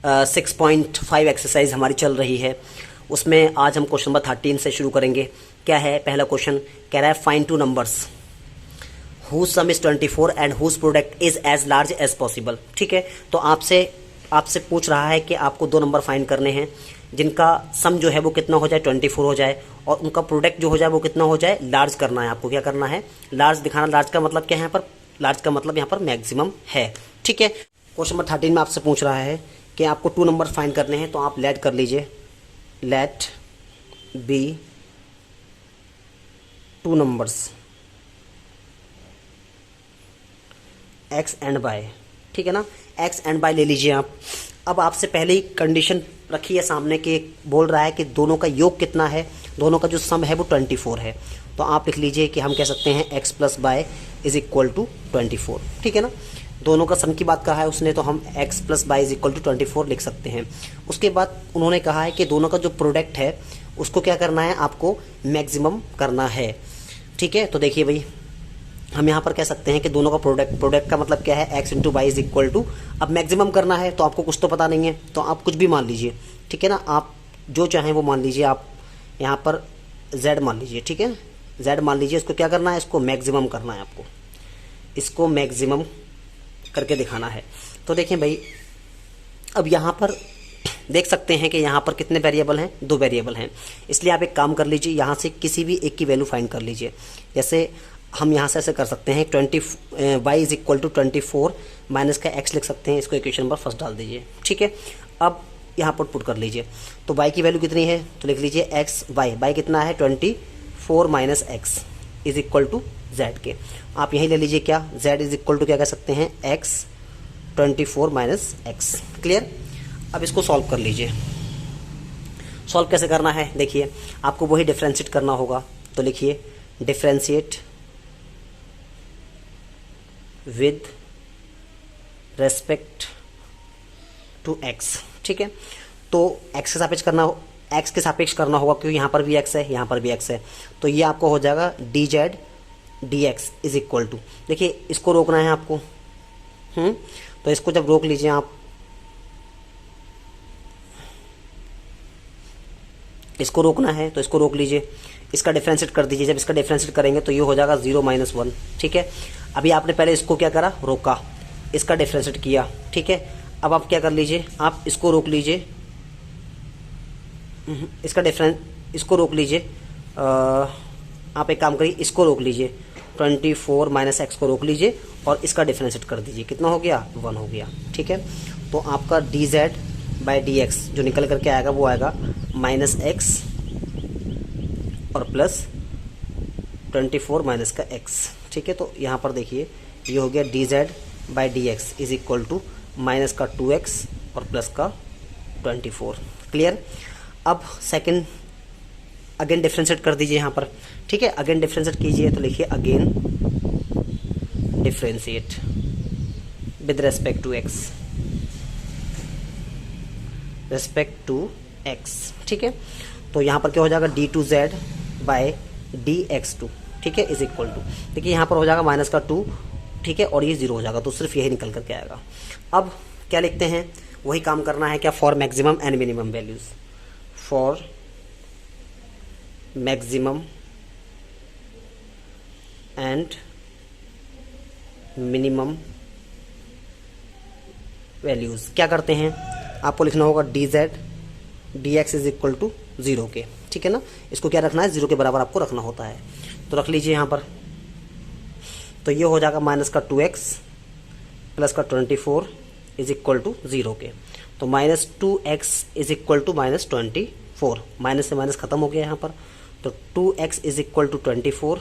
6.5 exercise हमारी चल रही है। उसमें आज हम क्वेश्चन नंबर 13 से शुरू करेंगे। क्या है पहला क्वेश्चन? कह रहा है find two numbers whose sum is 24 and whose product is as large as possible. ठीक है, तो आपसे पूछ रहा है कि आपको दो नंबर फाइंड करने हैं जिनका सम जो है वो कितना हो जाए, 24 हो जाए, और उनका प्रोडक्ट जो हो जाए वो कितना हो जाए, लार्ज करना है। आपको क्या करना है? लार्ज दिखाना। लार्ज का मतलब क्या है यहाँ पर? लार्ज का मतलब यहाँ पर मैक्सिमम है। ठीक है, क्वेश्चन नंबर 13 में आपसे पूछ रहा है कि आपको टू नंबर फाइंड करने हैं, तो आप लेट कर लीजिए, let be two numbers X and Y. ठीक है ना, एक्स एंड वाई ले लीजिए आप। अब आपसे पहले ही कंडीशन रखी है सामने कि बोल रहा है कि दोनों का योग कितना है, दोनों का जो सम है वो 24 है। तो आप लिख लीजिए कि हम कह सकते हैं X plus Y is equal to 24। ठीक है ना, दोनों का सम की बात कहा है उसने, तो हम x plus Y is equal to 24 लिख सकते हैं। उसके बाद उन्होंने कहा है कि दोनों का जो प्रोडक्ट है उसको क्या करना है, आपको मैक्सिमम करना है। ठीक है, तो देखिए भाई, हम यहाँ पर कह सकते हैं कि दोनों का प्रोडक्ट का मतलब क्या है, x into Y is equal to, अब मैक्सिमम करना है तो आपको कुछ तो पता नहीं है, तो आप कुछ भी मान लीजिए। ठीक है ना, आप जो चाहें वो मान लीजिए। आप यहाँ पर z मान लीजिए। ठीक है, z मान लीजिए। इसको क्या करना है, इसको मैक्सिमम करना है आपको, इसको मैक्सिमम करके दिखाना है। तो देखें भाई, अब यहाँ पर देख सकते हैं कि यहाँ पर कितने वेरिएबल हैं, दो वेरिएबल हैं। इसलिए आप एक काम कर लीजिए, यहाँ से किसी भी एक की वैल्यू फाइंड कर लीजिए। जैसे हम यहाँ से ऐसे कर सकते हैं, y is equal to 24 minus का x लिख सकते हैं। इसको इक्वेशन नंबर फर्स्ट डाल दीजिए। ठीक है, अब यहाँ पर पुट कर लीजिए। तो y की वैल्यू कितनी है, तो लिख लीजिए x y कितना है, 24 minus x is equal to z के। आप यही ले लीजिए, क्या z इज इक्वल टू क्या कह सकते हैं, x 24 माइनस x। क्लियर? अब इसको सॉल्व कर लीजिए। सॉल्व कैसे करना है, देखिए आपको वही डिफ्रेंशिएट करना होगा। तो लिखिए differentiate with respect to x। ठीक है, तो x के सापेक्ष करना हो, x के सापेक्ष करना होगा, क्योंकि यहाँ पर भी x है, यहाँ पर भी x है। तो ये आपको हो जाएगा dz dx is equal to, देखिए इसको रोकना है आपको। तो इसको जब रोक लीजिए आप, इसको रोकना है तो इसको रोक लीजिए, इसका डिफरेंशिएट कर दीजिए। जब इसका डिफरेंशिएट करेंगे तो ये हो जाएगा 0 माइनस 1। ठीक है, अभी आपने पहले इसको क्या करा, रोका, इसका डिफरेंशिएट किया। ठीक है, अब आप क्या कर लीजिए, आप इसको रोक लीजिए, इसको रोक लीजिए। आप एक काम करिए, इसको रोक लीजिए, 24 माइनस एक्स को रोक लीजिए और इसका डिफरेंशिएट कर दीजिए। कितना हो गया, 1 हो गया। ठीक है, तो आपका dz बाई dx जो निकल करके आएगा वो आएगा माइनस एक्स और प्लस 24 माइनस का x। ठीक है, तो यहाँ पर देखिए ये हो गया dz by dx is equal to minus का 2x और प्लस का 24। क्लियर? अब सेकंड अगेन डिफरेंशिएट कर दीजिए यहाँ पर। ठीक है, अगेन डिफरेंशिएट कीजिए, तो लिखिए again differentiate with respect to x, respect to x। ठीक है, तो यहाँ पर क्या हो जाएगा, d2z बाय dx2। ठीक है, इज इक्वल टू, देखिए यहाँ पर हो जाएगा माइनस का 2। ठीक है, और ये 0 हो जाएगा, तो सिर्फ यही निकल करके आएगा। अब क्या लिखते हैं, वही काम करना है, क्या, for maximum and minimum values, for maximum and minimum values. क्या करते हैं, आपको लिखना होगा dz dx is equal to 0 के। ठीक है ना, इसको क्या रखना है, 0 के बराबर आपको रखना होता है। तो रख लीजिए यहाँ पर, तो ये हो जाएगा माइनस का 2x प्लस का 24 इज इक्वल टू 0 के। तो minus 2x is equal to minus 24, minus से माइनस खत्म हो गया यहाँ पर। तो 2x इज इक्वल टू 24,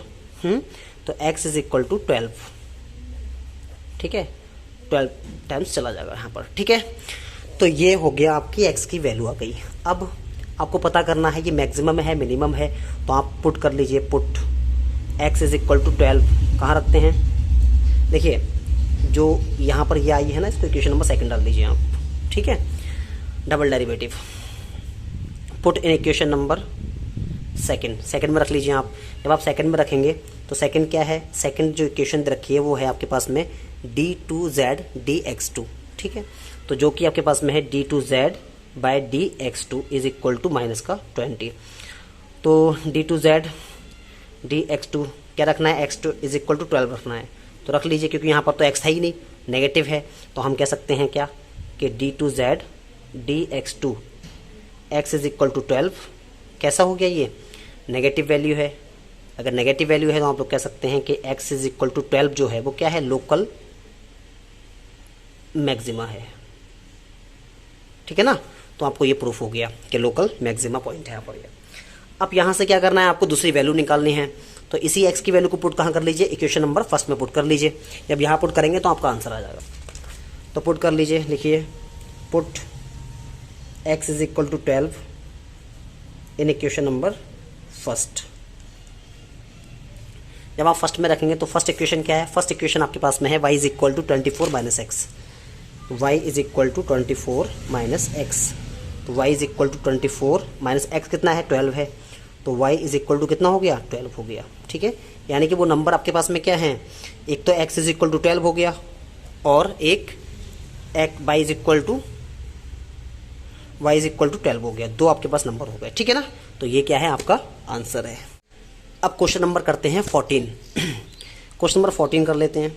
तो x इज इक्वल टू 12। ठीक है, 12 टाइम्स चला जाएगा यहाँ पर। ठीक है, तो ये हो गया आपकी x की वैल्यू आ गई। अब आपको पता करना है ये मैक्सिमम है मिनिमम है, तो आप पुट कर लीजिए, put x is equal to 12 कहाँ रखते हैं, देखिए जो यहाँ पर ये आई है ना, इसको इक्वेशन नंबर सेकंड डाल दीजिए आप। ठीक है, double derivative, put in equation number second में रख लीजिए आप। जब आप सेकंड में रखेंगे तो सेकंड क्या है, सेकंड जो इक्वेशन रखी है वो है आपके पास में d2z dx2। ठीक है, तो तो जो कि आपके पास में है D two Z by D x two is equal to minus का 20। तो D two Z D x two क्या रखना है, X two is equal to 12 रखना है, तो रख लीजिए, क्योंकि यहाँ पर तो एक्स है ही नहीं, नेगेटिव है, तो हम कह सकते हैं क्या कि D two Z D x two X is equal to 12। कैसा हो गया, ये नेगेटिव वैल्यू है। अगर नेगेटिव वैल्यू है तो आप लोग कह सकते हैं कि x इज इक्वल टू 12 जो है वो क्या है, लोकल मैक्सिमा है। ठीक है ना, तो आपको ये प्रूफ हो गया कि लोकल मैक्सिमा पॉइंट है यहाँ पर। अब यहाँ से क्या करना है, आपको दूसरी वैल्यू निकालनी है। तो इसी x की वैल्यू को पुट कहाँ कर लीजिए, इक्वेशन नंबर फर्स्ट में पुट कर लीजिए। जब यहाँ पुट करेंगे तो आपका आंसर आ जाएगा। तो पुट कर लीजिए, लिखिए put x is equal to 12 in equation number first. जब आप फर्स्ट में रखेंगे तो फर्स्ट इक्वेशन क्या है, फर्स्ट इक्वेशन आपके पास में है y is equal to 24 minus x. y is equal to 24 minus x. तो y is equal to 24 minus x कितना है, 12 है। तो y इज इक्वल टू कितना हो गया, 12 हो गया। ठीक है, यानी कि वो नंबर आपके पास में क्या है, एक तो x इज इक्वल टू 12 हो गया और एक y इज इक्वल टू 12 हो गया। दो आपके पास नंबर हो गए। ठीक है ना, तो ये क्या है, आपका आंसर है। अब क्वेश्चन नंबर करते हैं 14। क्वेश्चन नंबर 14 कर लेते हैं।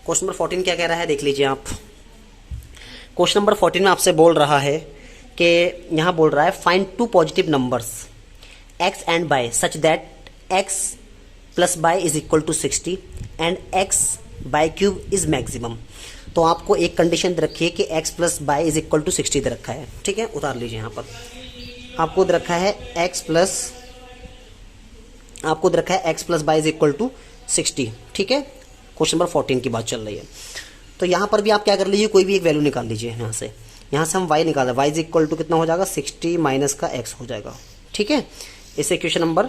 क्वेश्चन नंबर 14 क्या कह रहा है, देख लीजिए आप। क्वेश्चन नंबर 14 में आपसे बोल रहा है कि यहाँ बोल रहा है find two positive numbers x and y such that x plus y is equal to 60 and x y cube is maximum. तो आपको एक कंडीशन दे रखी है कि x plus y is equal to 60 दे रखा है। ठीक है, उतार लीजिए यहाँ पर। आपको दे रखा है x plus y is equal to 60। ठीक है, क्वेश्चन नंबर 14 की बात चल रही है। तो यहाँ पर भी आप क्या कर लीजिए, कोई भी एक वैल्यू निकाल लीजिए। यहाँ से हम y निकाल रहे हैं, y इज इक्वल टू कितना हो जाएगा, 60 माइनस का x हो जाएगा। ठीक है, इसे इक्वेशन नंबर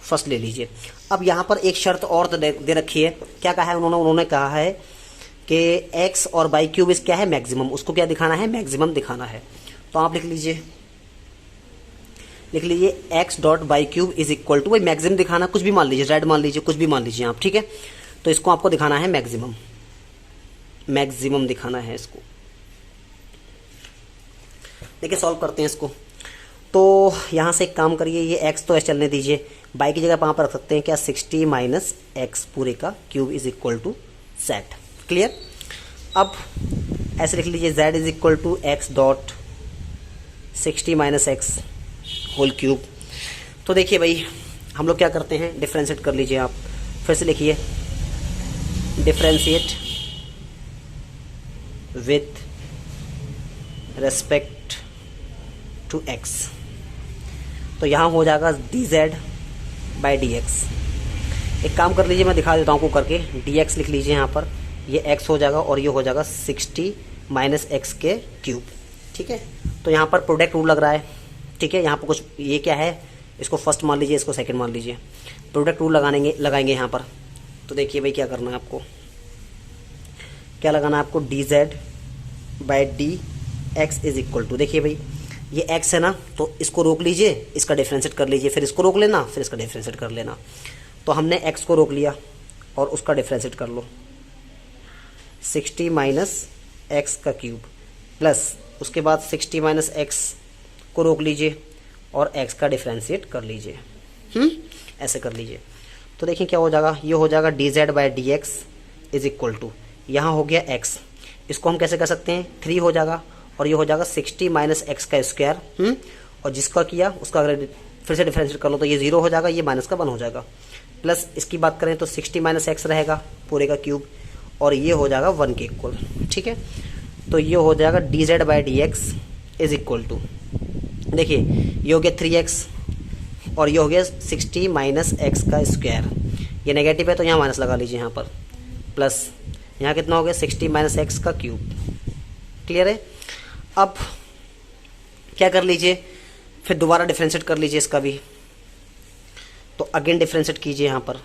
फर्स्ट ले लीजिए। अब यहाँ पर एक शर्त और तो दे रखी है। क्या कहा है उन्होंने कहा है कि x और बाई क्यूब इस क्या है, मैक्सिमम। उसको क्या दिखाना है, मैक्सिमम दिखाना है। तो आप लिख लीजिए x dot y cube is equal to, भाई मैक्सिमम दिखाना, कुछ भी मान लीजिए, रेड मान लीजिए, कुछ भी मान लीजिए आप। ठीक है, तो इसको आपको दिखाना है मैक्सिमम दिखाना है इसको। देखिए सॉल्व करते हैं इसको। तो यहाँ से एक काम करिए, ये x तो ऐसे चलने दीजिए, बाई की जगह वहाँ पर रख सकते हैं क्या, 60 माइनस एक्स पूरे का cube is equal to z। Clear. अब ऐसे लिख लीजिए z is equal to x dot 60 minus x whole cube. तो देखिए भाई, हम लोग क्या करते हैं, डिफ्रेंशिएट कर लीजिए आप। फिर से लिखिए differentiate with respect to x। तो यहाँ हो जाएगा dz बाई dx। एक काम कर लीजिए, मैं दिखा देता हूँ आपको करके। dx लिख लीजिए यहाँ पर, ये x हो जाएगा और ये हो जाएगा 60 माइनस एक्स के क्यूब। ठीक है, तो यहाँ पर प्रोडक्ट रूल लग रहा है। ठीक है, यहाँ पर कुछ ये क्या है, इसको फर्स्ट मान लीजिए, इसको सेकंड मान लीजिए। प्रोडक्ट रूल लगाएंगे यहाँ पर। तो देखिए भाई, क्या करना है आपको, क्या लगाना है आपको, dz by D x is equal to, देखिए भाई ये x है ना, तो इसको रोक लीजिए, इसका डिफ्रेंशिएट कर लीजिए, फिर इसको रोक लेना, फिर इसका डिफ्रेंशिएट कर लेना। तो हमने x को रोक लिया और उसका डिफ्रेंशिएट कर लो, 60 माइनस एक्स का क्यूब प्लस उसके बाद 60 माइनस एक्स को रोक लीजिए और x का डिफ्रेंशिएट कर लीजिए। ऐसे कर लीजिए। तो देखिए क्या हो जाएगा, ये हो जाएगा dz by D x is equal to, यहाँ हो गया x, इसको हम कैसे कर सकते हैं, 3 हो जाएगा और ये हो जाएगा 60 माइनस एक्स का स्क्वायर। और जिसका किया उसका अगर फिर से डिफरेंशिएट कर लो तो ये 0 हो जाएगा, ये माइनस का 1 हो जाएगा। प्लस इसकी बात करें तो 60 माइनस एक्स रहेगा पूरे का क्यूब और ये हो जाएगा 1 के इक्वल। ठीक है, तो ये हो जाएगा dz by D x is equal to, देखिए ये हो गया 3x और ये हो गया 60 माइनस एक्स का स्क्वायर। ये नेगेटिव है तो यहाँ माइनस लगा लीजिए यहाँ पर, प्लस यहाँ कितना हो गया 60 माइनस एक्स का क्यूब। क्लियर है। अब क्या कर लीजिए, फिर दोबारा डिफरेंशिएट कर लीजिए इसका भी। तो अगेन डिफरेंशिएट कीजिए यहाँ पर,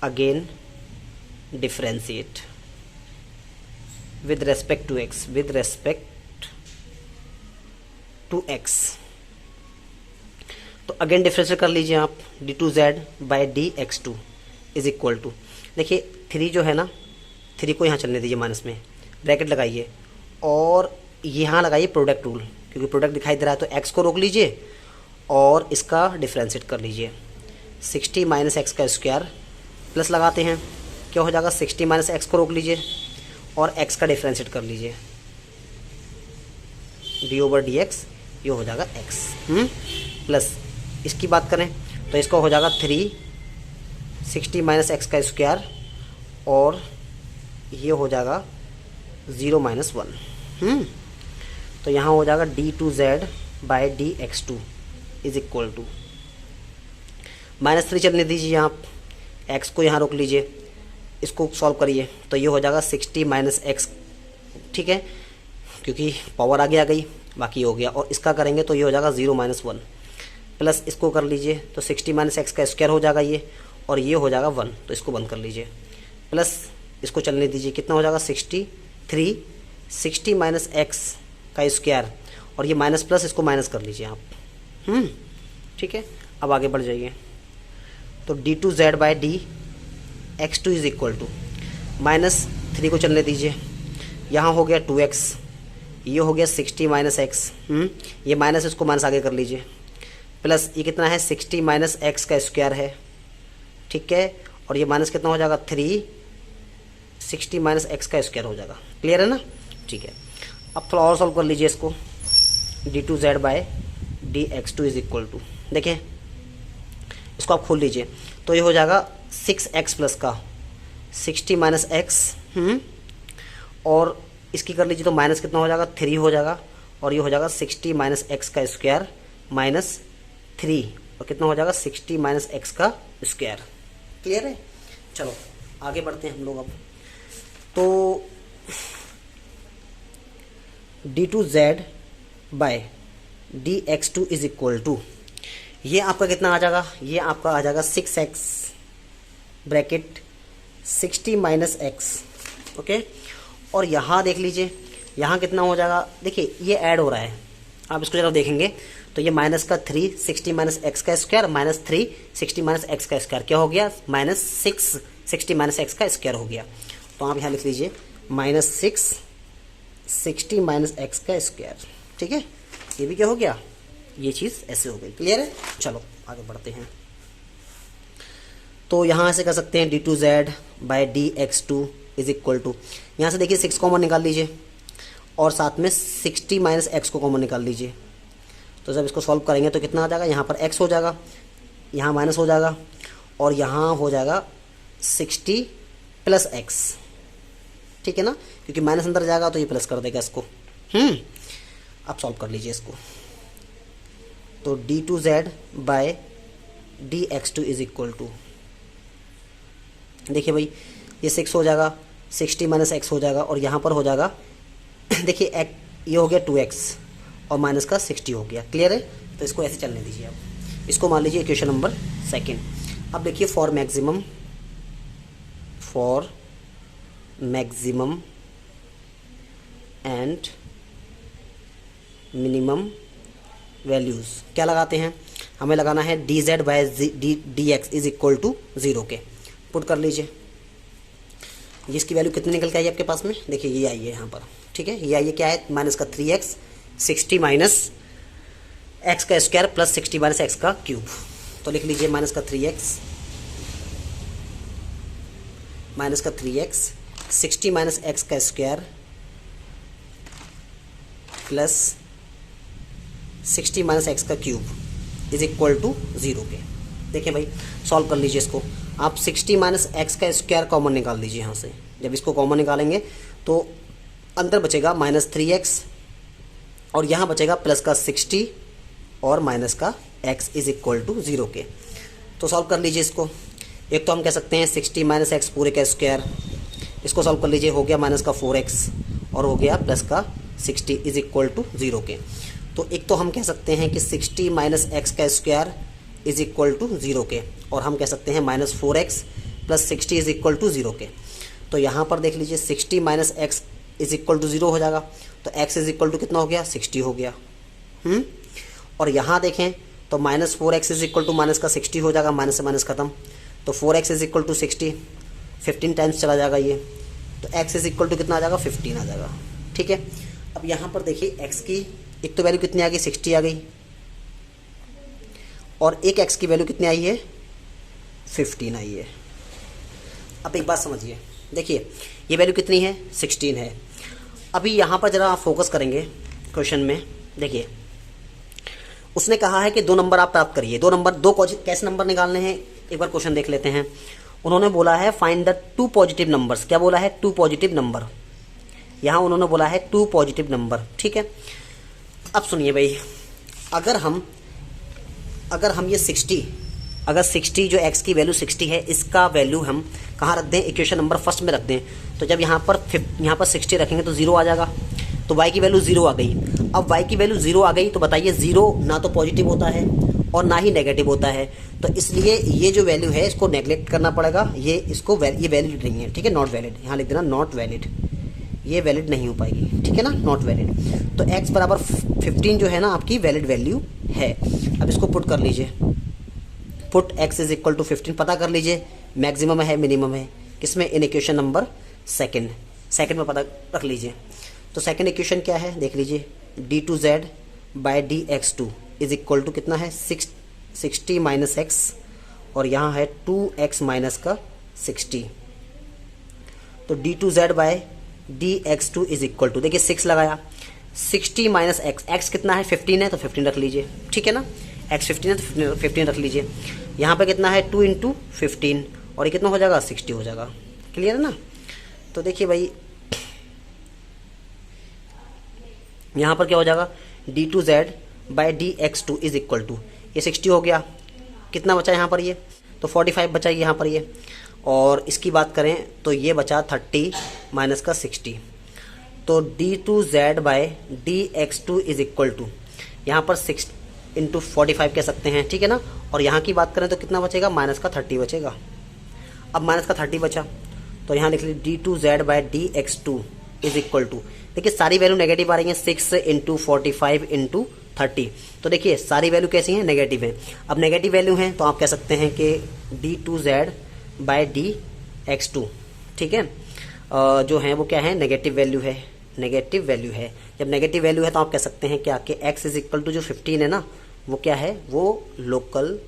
again differentiate with respect to x, with respect to x. तो अगेन डिफरेंशिएट कर लीजिए आप, d2z by D x two is equal to, देखिए 3 जो है ना, 3 को यहाँ चलने दीजिए माइनस में, ब्रैकेट लगाइए और यहाँ लगाइए प्रोडक्ट रूल, क्योंकि प्रोडक्ट दिखाई दे रहा है, तो x को रोक लीजिए और इसका डिफ्रेंशिएट कर लीजिए। 60 माइनस एक्स का स्क्वायर प्लस लगाते हैं, क्या हो जाएगा, 60 माइनस एक्स को रोक लीजिए और x का डिफ्रेंशिएट कर लीजिए, d/dx, ये हो जाएगा x। प्लस इसकी बात करें तो इसका हो जाएगा 3 60 माइनस एक्स का स्क्वायर और ये हो जाएगा 0 माइनस 1। तो यहाँ हो जाएगा d2z/dx2 इज इक्वल टू -3 चलने दीजिए, आप x को यहाँ रोक लीजिए, इसको सॉल्व करिए तो ये हो जाएगा 60 माइनस एक्स, ठीक है, क्योंकि पावर आगे आ गई, बाकी हो गया। और इसका करेंगे तो ये हो जाएगा 0 माइनस 1, प्लस इसको कर लीजिए तो 60 माइनस एक्स का स्क्वायर हो जाएगा ये, और ये हो जाएगा 1, तो इसको बंद कर लीजिए, प्लस इसको चलने दीजिए, कितना हो जाएगा 63 60 माइनस एक्स का स्क्वायर, और ये माइनस प्लस इसको माइनस कर लीजिए आप। ठीक है, अब आगे बढ़ जाइए। तो d2z/dx2 इज इक्वल टू -3 को चलने दीजिए, यहाँ हो गया 2x, ये हो गया 60 माइनस एक्स, ये माइनस इसको माइनस आगे कर लीजिए, प्लस ये कितना है 60 माइनस एक्स का स्क्वायर है, ठीक है, और ये माइनस कितना हो जाएगा 3 60 माइनस एक्स का स्क्वायर हो जाएगा। क्लियर है ना? ठीक है, अब थोड़ा और सॉल्व कर लीजिए इसको। d2z/dx2 इज इक्वल टू, देखें इसको आप खोल लीजिए तो ये हो जाएगा 6x प्लस का 60 माइनस एक्स, और इसकी कर लीजिए तो माइनस कितना हो जाएगा 3 हो जाएगा, और ये हो जाएगा 60 माइनस एक्स का स्क्वायर माइनस 3, और कितना हो जाएगा 60 माइनस एक्स का स्क्वायर। क्लियर है? चलो आगे बढ़ते हैं हम लोग अब। तो d2z/dx2 इज इक्वल टू, ये आपका कितना आ जाएगा, ये आपका आ जाएगा 6x bracket 60 minus x, okay, और यहाँ देख लीजिए यहाँ कितना हो जाएगा, देखिए ये ऐड हो रहा है, आप इसको जरा देखेंगे तो ये माइनस का 3 60 माइनस एक्स का स्क्वायर माइनस 3 60 माइनस एक्स का स्क्वायर क्या हो गया, -6 60 माइनस एक्स का स्क्वायर हो गया। तो आप यहाँ लिख लीजिए -6 60 माइनस एक्स का स्क्वायर, ठीक है, ये भी क्या हो गया, ये चीज़ ऐसे हो गई। क्लियर है? चलो आगे बढ़ते हैं। तो यहाँ से कर सकते हैं d2z/dx2 इज इक्वल टू, यहाँ से देखिए 6 कॉमन निकाल लीजिए और साथ में 60 माइनस एक्स को कॉमन निकाल लीजिए। तो जब इसको सॉल्व करेंगे तो कितना आ जाएगा, यहाँ पर x हो जाएगा, यहाँ माइनस हो जाएगा, और यहाँ हो जाएगा 60 प्लस एक्स, ठीक है ना, क्योंकि माइनस अंदर जाएगा तो ये प्लस कर देगा इसको। अब सॉल्व कर लीजिए इसको। तो d2z/dx2 इज इक्वल टू, देखिए भाई ये 6 हो जाएगा, 60 माइनस एक्स हो जाएगा, और यहाँ पर हो जाएगा देखिए ये हो गया 2x और माइनस का 60 हो गया। क्लियर है? तो इसको ऐसे चलने दीजिए आप, इसको मान लीजिए इक्वेशन नंबर 2। अब देखिए for maximum and minimum values क्या लगाते हैं, हमें लगाना है dz/dx इज इक्वल टू 0 के। पुट कर लीजिए, जिसकी वैल्यू कितनी निकल के आई आपके पास में, देखिए ये आई है यहाँ पर, ठीक है, ये आई है क्या है, माइनस का 3x 60 माइनस एक्स का स्क्वायर प्लस 60 माइनस एक्स का क्यूब। तो लिख लीजिए माइनस का 3x 60 माइनस एक्स का स्क्वायर प्लस 60 माइनस एक्स का क्यूब इज इक्वल टू 0 के। देखिए भाई सॉल्व कर लीजिए इसको आप। 60 माइनस एक्स का स्क्वायर कॉमन निकाल दीजिए यहाँ से। जब इसको कॉमन निकालेंगे तो अंदर बचेगा -3x और यहाँ बचेगा प्लस का 60 और माइनस का x इज इक्वल टू 0 के। तो सॉल्व कर लीजिए इसको। एक तो हम कह सकते हैं 60 माइनस एक्स पूरे का स्क्वायर, इसको सॉल्व कर लीजिए, हो गया माइनस का 4x और हो गया प्लस का 60 इज इक्वल टू 0 के। तो एक तो हम कह सकते हैं कि 60 माइनस एक्स का स्क्वायर इज इक्वल टू 0 के, और हम कह सकते हैं -4x plus 60 is equal to 0 के। तो यहाँ पर देख लीजिए 60 minus x is equal to 0 हो जाएगा, तो x इज इक्वल टू कितना हो गया, 60 हो गया। और यहाँ देखें तो -4x is equal to minus का 60 हो जाएगा, माइनस से माइनस खत्म, तो 4x is equal to 60, 15 times चला जाएगा ये, तो x इज इक्वल टू कितना आ जाएगा, 15 आ जाएगा। ठीक है, अब यहाँ पर देखिए x की एक तो वैल्यू कितनी आ गई, 60 आ गई, और एक x की वैल्यू कितनी आई है, 15 आई है। अब एक बात समझिए, देखिए ये वैल्यू कितनी है, 16 है। अभी यहाँ पर जरा आप फोकस करेंगे क्वेश्चन में, देखिए उसने कहा है कि 2 नंबर आप प्राप्त करिए। 2 नंबर, कैसे नंबर निकालने हैं एक बार क्वेश्चन देख लेते हैं। उन्होंने बोला है फाइंड द 2 पॉजिटिव नंबर्स। क्या बोला है, 2 पॉजिटिव नंबर। यहाँ उन्होंने बोला है 2 पॉजिटिव नंबर, ठीक है। अब सुनिए भाई, अगर हम ये 60 जो x की वैल्यू 60 है, इसका वैल्यू हम कहाँ रख दें, इक्वेशन नंबर फर्स्ट में रख दें, तो जब यहाँ पर 60 रखेंगे तो 0 आ जाएगा, तो y की वैल्यू 0 आ गई। अब y की वैल्यू 0 आ गई तो बताइए 0 ना तो पॉजिटिव होता है और ना ही नेगेटिव होता है, तो इसलिए ये जो वैल्यू है इसको नेगलेक्ट करना पड़ेगा, ये वैलिड नहीं है, ठीक है, नॉट वैलिड। यहाँ लिख देना नॉट वैलिड, ये वैलिड नहीं हो पाएगी, ठीक है ना, नॉट वैलिड। तो x बराबर 15 जो है ना आपकी वैलिड वैल्यू है। अब इसको पुट कर लीजिए, put x is equal to 15, पता कर लीजिए मैक्सिमम है मिनिमम है किसमें, इन इक्वेशन नंबर सेकंड में पता रख लीजिए। तो सेकंड इक्वेशन क्या है देख लीजिए, d2z by dx2 is equal to कितना है, 60 माइनस एक्स, और यहाँ है 2x माइनस का 60। तो d2z bye dx2 is equal to, देखिए 6 लगाया, 60 माइनस x कितना है, 15 है तो 15 रख लीजिए, ठीक है ना, x 15 है तो 15 रख लीजिए। यहाँ पे कितना है 2 इंटू 15, और ये कितना हो जाएगा, 60 हो जाएगा। क्लियर है ना। तो देखिए भाई यहाँ पर क्या हो जाएगा, d2z by dx2 is equal to, ये 60 हो गया, कितना बचा यहाँ पर, ये तो 45 बचा यहाँ पर ये, और इसकी बात करें तो ये बचा 30 माइनस का 60। तो d2z by dx2 is equal to, यहाँ पर 6 इंटू 45 कह सकते हैं, ठीक है ना, और यहाँ की बात करें तो कितना बचेगा, माइनस का 30 बचेगा। अब माइनस का 30 बचा तो यहाँ लिख लीजिए d2z by dx2 is equal to, देखिए सारी वैल्यू नेगेटिव आ रही है, 6 इंटू 45 इंटू 30, तो देखिए सारी वैल्यू कैसी हैं, नेगेटिव है। अब नेगेटिव वैल्यू हैं तो आप कह सकते हैं कि d2z बाई dx2, ठीक है, जो है वो क्या है, नेगेटिव वैल्यू है, नेगेटिव वैल्यू है। जब नेगेटिव वैल्यू है तो आप कह सकते हैं क्या कि x इज इक्वल टू जो 15 है ना, वो क्या है, वो लोकल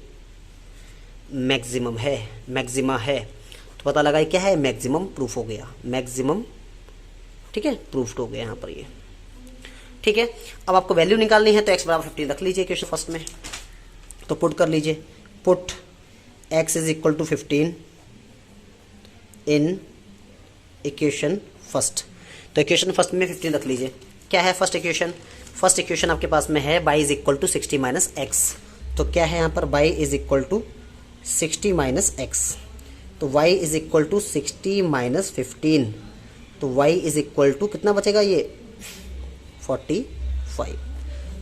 मैक्सिमम है, मैक्सिमा है। तो पता लगा क्या है, मैक्सिमम प्रूफ हो गया, मैक्सिमम, ठीक है, प्रूफ हो गया यहाँ पर ये, ठीक है। अब आपको वैल्यू निकालनी है तो x बराबर 15 रख लीजिए क्वेश्चन फर्स्ट में, तो पुट कर लीजिए, put x is equal to 15 in equation first. तो इक्वेशन फर्स्ट में 15 रख लीजिए। क्या है फर्स्ट इक्वेशन, फर्स्ट इक्वेशन आपके पास में है y is equal to 60 minus x. तो क्या है यहाँ पर, y is equal to 60 minus x, तो y is equal to 60 minus 15, तो y इज इक्वल टू कितना बचेगा, ये 45।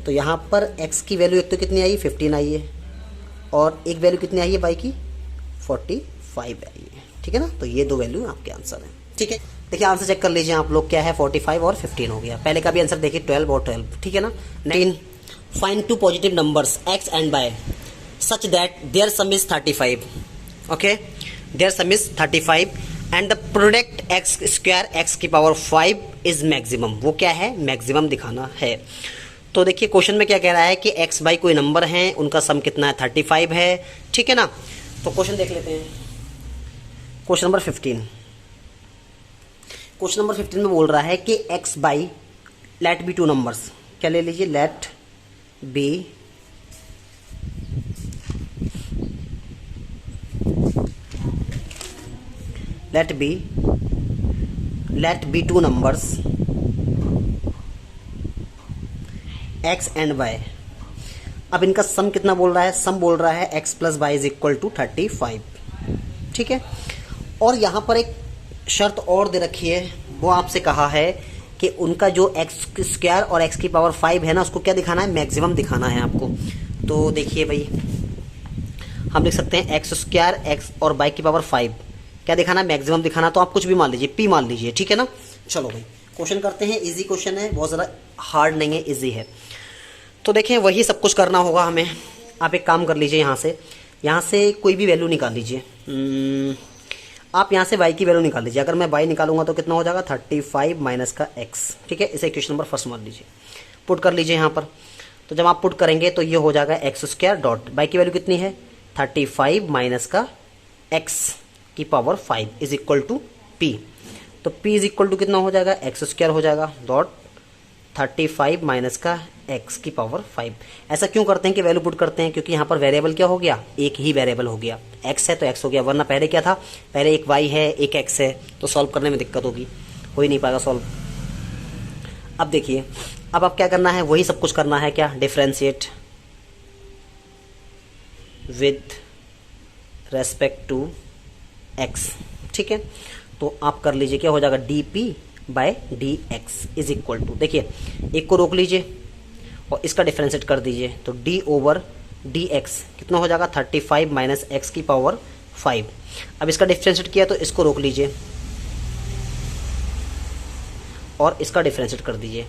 तो यहाँ पर x की वैल्यू एक तो कितनी आई, 15 आई है, और एक वैल्यू कितनी आई है y की, 45 आई है, ठीक है ना। तो ये 2 वैल्यू आपके आंसर हैं, ठीक है। देखिए आंसर चेक कर लीजिए आप लोग, क्या है 45 और 15 हो गया। पहले का भी आंसर देखिए 12 और 12, ठीक है ना। 19 find 2 positive numbers x and y such that their sum is 35, okay, their sum is 35 and the product x square x की पावर 5 इज मैक्सिमम। वो क्या है, मैक्सिमम दिखाना है। तो देखिए क्वेश्चन में क्या कह रहा है कि x y कोई नंबर हैं, उनका सम कितना है, 35 है, ठीक है ना। तो क्वेश्चन देख लेते हैं, क्वेश्चन नंबर 15। क्वेश्चन नंबर 15 में बोल रहा है कि x y let be 2 numbers, क्या ले लीजिए, let be 2 numbers x and y। अब इनका सम कितना बोल रहा है, सम बोल रहा है x plus Y is equal to 35, ठीक है। और यहाँ पर एक शर्त और दे रखी है, वो आपसे कहा है कि उनका जो x स्क्वायर और x की पावर 5 है ना, उसको क्या दिखाना है, मैक्सिमम दिखाना है आपको। तो देखिए भाई हम लिख सकते हैं x स्क्वायर x और y की पावर 5 क्या दिखाना है, मैक्सिमम दिखाना। तो आप कुछ भी मान लीजिए, p मान लीजिए, ठीक है ना। चलो भाई क्वेश्चन करते हैं, इजी क्वेश्चन है, बहुत ज़्यादा हार्ड नहीं है, इजी है। तो देखें वही सब कुछ करना होगा हमें। आप एक काम कर लीजिए, यहाँ से कोई भी वैल्यू निकाल लीजिए। आप यहाँ से y की वैल्यू निकाल लीजिए। अगर मैं y निकालूंगा तो कितना हो जाएगा 35 माइनस का x, ठीक है। इसे इक्वेशन नंबर फर्स्ट मान लीजिए, पुट कर लीजिए यहाँ पर। तो जब आप पुट करेंगे तो ये हो जाएगा एक्स स्क्वायर डॉट y की वैल्यू कितनी है 35 माइनस का x की power 5 is equal to p। तो p इज इक्वल टू कितना हो जाएगा एक्स स्क्वायर हो जाएगा डॉट 35 माइनस का x की पावर 5। ऐसा क्यों करते हैं कि वैल्यू पुट करते हैं, क्योंकि यहाँ पर वेरिएबल क्या हो गया, एक ही वेरिएबल हो गया, x है तो x हो गया, वरना पहले क्या था, पहले एक y है एक x है, तो सॉल्व करने में दिक्कत होगी, हो ही नहीं पाएगा सॉल्व। अब देखिए, अब आप क्या करना है, वही सब कुछ करना है, क्या, differentiate with respect to x, ठीक है। तो आप कर लीजिए, क्या हो जाएगा dp by dx is equal to, देखिए एक को रोक लीजिए और इसका डिफरेंशिएट कर दीजिए, तो d ओवर dx कितना हो जाएगा 35 माइनस एक्स की पावर 5। अब इसका डिफरेंशिएट किया तो इसको रोक लीजिए और इसका डिफरेंशिएट कर दीजिए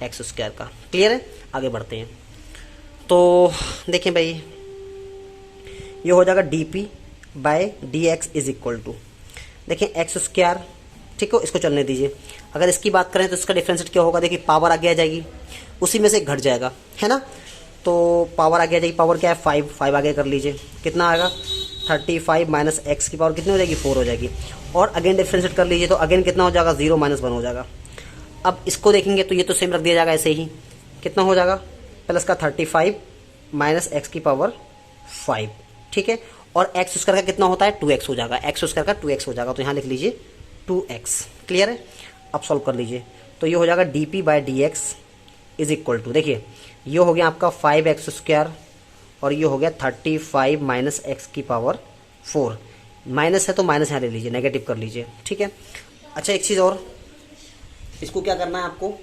एक्स स्क्वायर का। क्लियर है, आगे बढ़ते हैं। तो देखिए भाई, ये हो जाएगा dp by dx is equal to, देखिए एक्स स्क्वायर, ठीक है, इसको चलने दीजिए। अगर इसकी बात करें तो इसका डिफरेंशिएट क्या होगा, देखिए पावर आगे आ जाएगी, उसी में से घट जाएगा, है ना। तो पावर आगे आ जाएगी, पावर क्या है 5 आगे कर लीजिए, कितना आएगा 35 माइनस एक्स की पावर कितनी हो जाएगी 4 हो जाएगी। और अगेन डिफरेंशिएट कर लीजिए, तो अगेन कितना हो जाएगा 0 माइनस 1 हो जाएगा। अब इसको देखेंगे तो ये तो सेम रख दिया जाएगा ऐसे ही, कितना हो जाएगा प्लस का 35 माइनस एक्स की पावर 5, ठीक है। और एक्स स्क्वायर का कितना होता है 2x हो जाएगा, एक्स स्क्वायर का 2x हो जाएगा, तो यहाँ लिख लीजिए 2x। क्लियर है, अब सॉल्व कर लीजिए। तो ये हो जाएगा dp by dx is equal to, देखिए ये हो गया आपका 5x स्क्वायर और ये हो गया 35 माइनस एक्स की पावर 4। माइनस है तो माइनस यहाँ ले लीजिए, नेगेटिव कर लीजिए, ठीक है। अच्छा एक चीज़ और, इसको क्या करना है आपको,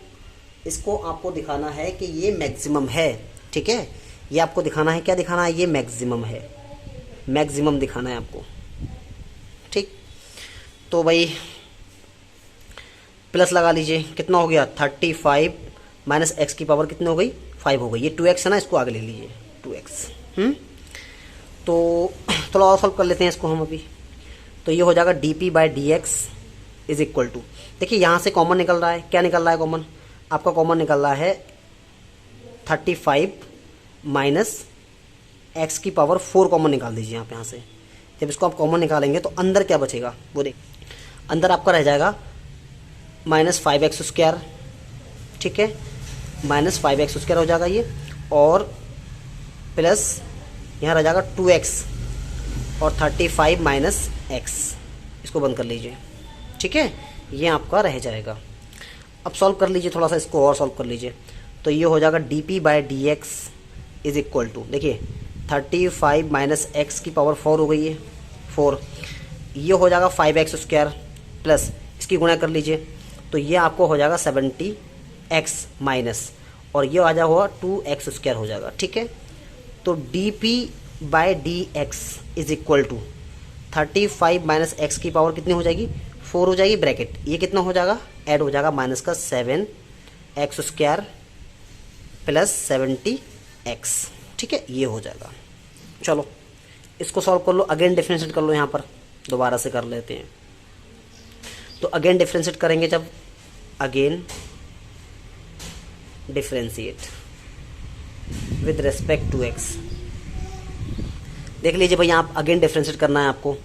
इसको आपको दिखाना है कि ये मैक्सिमम है, ठीक है। ये आपको दिखाना है, क्या दिखाना है, ये मैक्सिमम है, मैक्सिमम दिखाना है आपको, ठीक। तो भाई प्लस लगा लीजिए, कितना हो गया 35 माइनस एक्स की पावर कितनी हो गई 5 हो गई, ये 2x है ना, इसको आगे ले लीजिए 2x। तो थोड़ा और सॉल्व कर लेते हैं इसको हम अभी। तो ये हो जाएगा dp by dx is equal to, देखिए यहाँ से कॉमन निकल रहा है, क्या निकल रहा है कॉमन, आपका कॉमन निकल रहा है 35 माइनस एक्स की पावर 4 कॉमन निकाल दीजिए आप यहाँ से। जब इसको आप कॉमन निकालेंगे तो अंदर क्या बचेगा, वो देख, अंदर आपका रह जाएगा माइनस 5x स्क्वायर, ठीक है, माइनस 5x स्क्वायर हो जाएगा ये, और प्लस यहाँ रह जाएगा 2x और 35 माइनस x, इसको बंद कर लीजिए, ठीक है, ये आपका रह जाएगा। अब सॉल्व कर लीजिए, थोड़ा सा इसको और सॉल्व कर लीजिए। तो ये हो जाएगा dp by dx is equal to, देखिए 35 माइनस एक्स की पावर 4 हो गई है 4, ये हो जाएगा 5x स्क्वायर प्लस इसकी गुणा कर लीजिए, तो ये आपको हो जाएगा 70x माइनस, और ये आ जाएगा 2x स्क्वायर हो जाएगा, ठीक है। तो dp by dx is equal to 35 minus x की पावर कितनी हो जाएगी 4 हो जाएगी, ब्रैकेट ये कितना हो जाएगा, ऐड हो जाएगा माइनस का 7x स्क्वायर प्लस 70x, ठीक है, ये हो जाएगा। चलो इसको सॉल्व कर लो, अगेन डिफरेंशिएट कर लो, यहाँ पर दोबारा से कर लेते हैं। तो अगेन डिफरेंशिएट करेंगे, जब again differentiate with respect to x, देख लीजिए भाई, आप अगेन डिफरेंशिएट करना है आपको।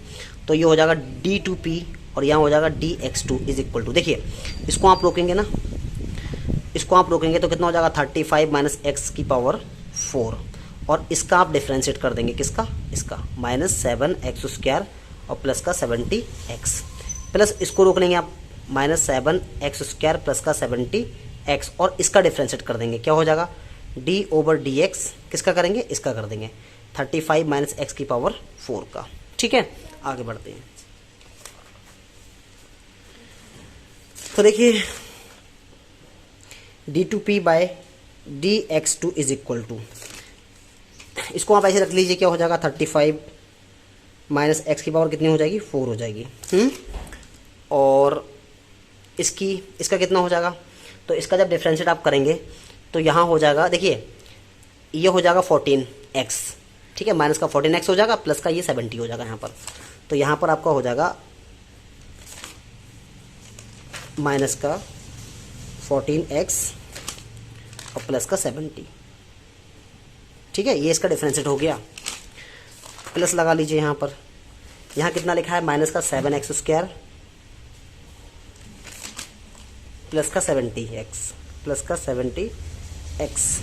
तो ये हो जाएगा d2p और यहाँ हो जाएगा dx2 इज इक्वल टू, देखिए इसको आप रोकेंगे ना, इसको आप रोकेंगे तो कितना हो जाएगा 35 माइनस एक्स की पावर 4, और इसका आप डिफरेंशिएट कर देंगे, किसका, इसका, माइनस 7x स्क्वायर और प्लस का 70x, प्लस इसको रोक लेंगे आप माइनस 7x स्क्वायर प्लस का 70x, और इसका डिफरेंशिएट कर देंगे, क्या हो जाएगा d ओवर dx, किसका करेंगे, इसका कर देंगे 35 माइनस एक्स की पावर 4 का, ठीक है। आगे बढ़ते हैं। तो देखिए d2p by dx2 is equal to, इसको आप ऐसे रख लीजिए, क्या हो जाएगा 35 माइनस एक्स की पावर कितनी हो जाएगी 4 हो जाएगी, और इसका कितना हो जाएगा, तो इसका जब डिफरेंशिएट आप करेंगे तो यहाँ हो जाएगा, देखिए ये हो जाएगा 14x, ठीक है, माइनस का 14x हो जाएगा, प्लस का ये 70 हो जाएगा यहाँ पर। तो यहाँ पर आपका हो जाएगा माइनस का 14x और प्लस का 70। ठीक है, ये इसका डिफरेंशिएट हो गया। प्लस लगा लीजिए यहाँ पर, यहाँ कितना लिखा है, माइनस का 7x स्क्वायर प्लस का 70x प्लस का 70x,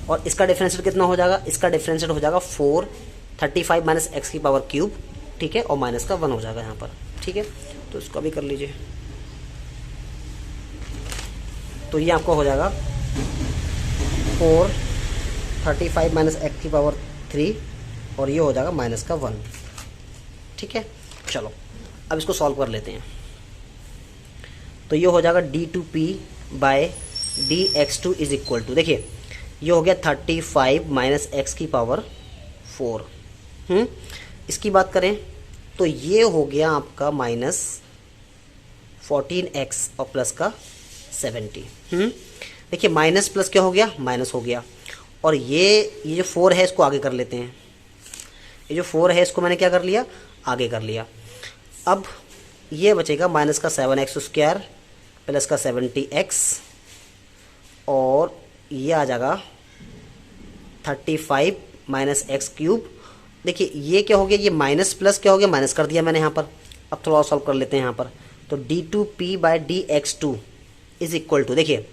और इसका डिफरेंशिएट कितना हो जाएगा, इसका डिफरेंशिएट हो जाएगा 435 माइनस एक्स की पावर क्यूब। ठीक है, और माइनस का 1 हो जाएगा यहाँ पर। ठीक है, तो इसको भी कर लीजिए। तो ये आपको हो जाएगा 435 माइनस एक्स की पावर 3, और ये हो जाएगा माइनस का 1। ठीक है, चलो अब इसको सॉल्व कर लेते हैं। तो ये हो जाएगा d2p by dx2 is equal to, देखिए ये हो गया 35 माइनस एक्स की पावर 4। इसकी बात करें तो ये हो गया आपका माइनस 14x और प्लस का 70। देखिए माइनस प्लस क्या हो गया, माइनस हो गया, और ये जो 4 है इसको आगे कर लेते हैं। ये जो 4 है इसको मैंने क्या कर लिया, आगे कर लिया। अब ये बचेगा माइनस का 7x स्क्वायर प्लस का 70x, और ये आ जाएगा 35 माइनस एक्स क्यूब। देखिए ये क्या हो गया, ये माइनस प्लस क्या हो गया, माइनस कर दिया मैंने यहाँ पर। अब थोड़ा सॉल्व कर लेते हैं यहाँ पर। तो d2p by dx2 is equal to, देखिए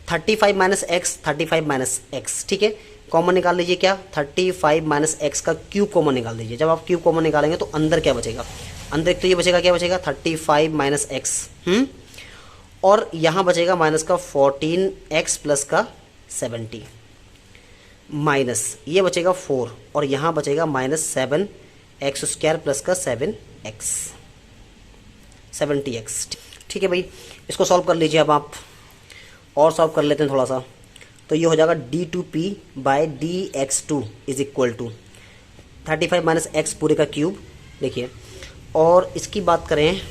35 माइनस एक्स, 35 माइनस एक्स, ठीक है, कॉमन निकाल लीजिए। क्या, 35 माइनस एक्स का क्यूब कॉमन निकाल दीजिए। जब आप क्यूब कॉमन निकालेंगे तो अंदर क्या बचेगा, अंदर एक तो ये बचेगा, क्या बचेगा 35 माइनस एक्स, और यहाँ बचेगा माइनस का 14x प्लस का 70, माइनस ये बचेगा 4, और यहाँ बचेगा माइनस 7x स्क्वायर प्लस का 7x 70x। ठीक है भाई, इसको सॉल्व कर लीजिए। अब आप और सॉल्व कर लेते हैं थोड़ा सा। तो ये हो जाएगा d2p by dx2 is equal to 35 minus x पूरे का क्यूब। देखिए, और इसकी बात करें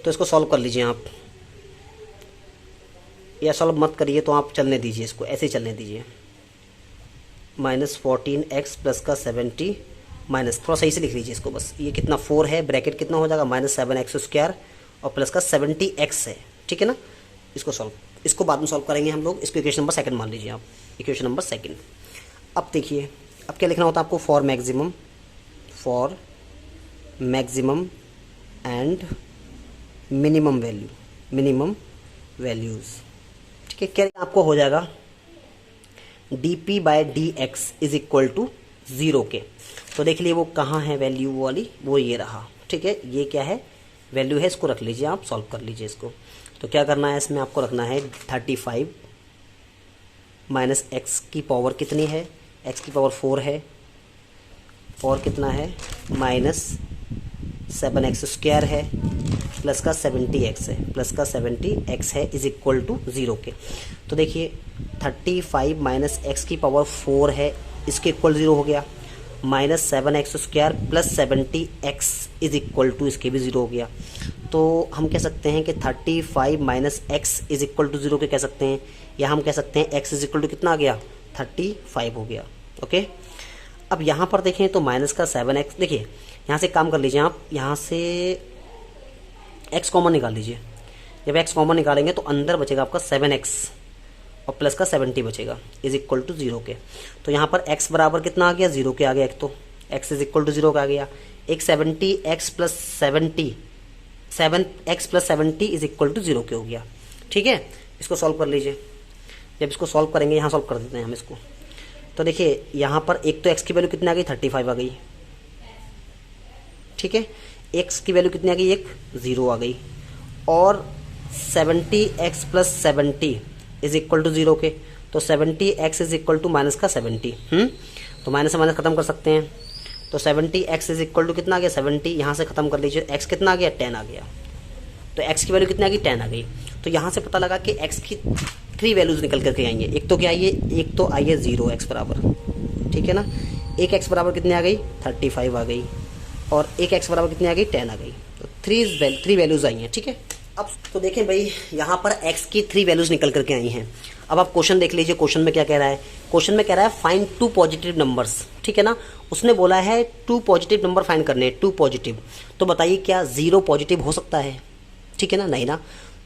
तो इसको सॉल्व कर लीजिए आप, या सॉल्व मत करिए तो आप चलने दीजिए, इसको ऐसे ही चलने दीजिए। माइनस 14x प्लस का 70 माइनस, थोड़ा सही से लिख लीजिए इसको बस। ये कितना 4 है, ब्रैकेट कितना हो जाएगा माइनस 7x स्क्वायर और प्लस का 70x है। ठीक है ना, इसको सॉल्व, इसको बाद में सॉल्व करेंगे हम लोग। इसको इक्वेशन नंबर 2 मान लीजिए आप, इक्वेशन नंबर 2। अब देखिए, अब क्या लिखना होता है आपको, for maximum and minimum values. ठीक है, क्या आपको हो जाएगा dp by dx is equal to 0 के। तो देख लिए वो कहाँ है वैल्यू वाली, वो ये रहा। ठीक है, ये क्या है, वैल्यू है, इसको रख लीजिए आप, सॉल्व कर लीजिए इसको। तो क्या करना है, इसमें आपको रखना है 35 माइनस एक्स की पावर कितनी है, एक्स की पावर 4 है, और कितना है माइनस 7x स्क्वायर है प्लस का 70x है, प्लस का 70x है इज इक्वल टू 0 के। तो देखिए 35 माइनस एक्स की पावर 4 है, इसके इक्वल 0 हो गया, minus 7x square plus 70x is equal to, इसके भी 0 हो गया। तो हम कह सकते हैं कि 35 minus x is equal to 0 के कह सकते हैं, या हम कह सकते हैं x इज इक्वल टू कितना आ गया, 35 हो गया। ओके, अब यहाँ पर देखें तो माइनस का 7x, देखिए यहाँ से काम कर लीजिए आप, यहाँ से x कॉमन निकाल लीजिए। जब x कॉमन निकालेंगे तो अंदर बचेगा आपका 7x और प्लस का 70 बचेगा इज इक्वल टू 0 के। तो यहाँ पर x बराबर कितना आ गया, 0 के आ गया। एक तो x इज इक्वल टू 0 का आ गया, एक 70x plus 7x plus 70 is equal to 0 के हो गया। ठीक है, इसको सॉल्व कर लीजिए। जब इसको सॉल्व करेंगे, यहाँ सॉल्व कर देते हैं हम इसको। तो देखिए यहाँ पर एक तो x की वैल्यू कितनी आ गई, 35 आ गई। ठीक है, x की वैल्यू कितनी आ गई, एक 0 आ गई, और 70x plus 70 is equal to 0 के। तो 70x is equal to minus का 70। तो माइनस से माइनस खत्म कर सकते हैं। तो 70x इज इक्वल टू कितना आ गया, 70, यहाँ से खत्म कर लीजिए। x कितना आ गया, 10 आ गया। तो x की वैल्यू कितनी आ गई, 10 आ गई। तो यहाँ से पता लगा कि x की 3 वैल्यूज निकल करके आएंगे। एक तो क्या आई है, एक तो आई है 0x बराबर, ठीक है ना, एक x बराबर कितनी आ गई, 35 आ गई, और एक x बराबर कितनी आ गई, 10 आ गई। तो 3 वैल्यूज आई हैं। ठीक है, अब तो देखें भाई, यहाँ पर x की 3 वैल्यूज निकल करके आई हैं। अब आप क्वेश्चन देख लीजिए, क्वेश्चन में क्या कह रहा है। क्वेश्चन में कह रहा है फाइंड 2 पॉजिटिव नंबर्स, ठीक है ना। उसने बोला है 2 पॉजिटिव नंबर फाइंड करने, 2 पॉजिटिव। तो बताइए क्या 0 पॉजिटिव हो सकता है, ठीक है ना, नहीं ना।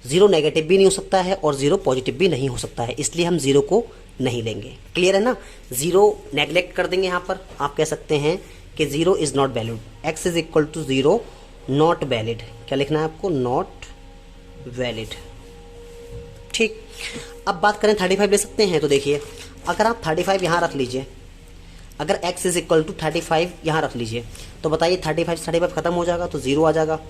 0 नेगेटिव भी नहीं हो सकता है और 0 पॉजिटिव भी नहीं हो सकता है, इसलिए हम 0 को नहीं लेंगे। क्लियर है ना। 0 नेग्लेक्ट कर देंगे। यहाँ पर आप कह सकते हैं कि 0 is not valid, x is equal to 0 not valid. क्या लिखना है आपको, नॉट वैलिड। ठीक, अब बात करें 35 ले सकते हैं। तो देखिए, अगर आप 35 यहाँ रख लीजिए, अगर x इज इक्वल टू 35 यहाँ रख लीजिए, तो बताइए 35 खत्म हो जाएगा तो 0 आ जाएगा।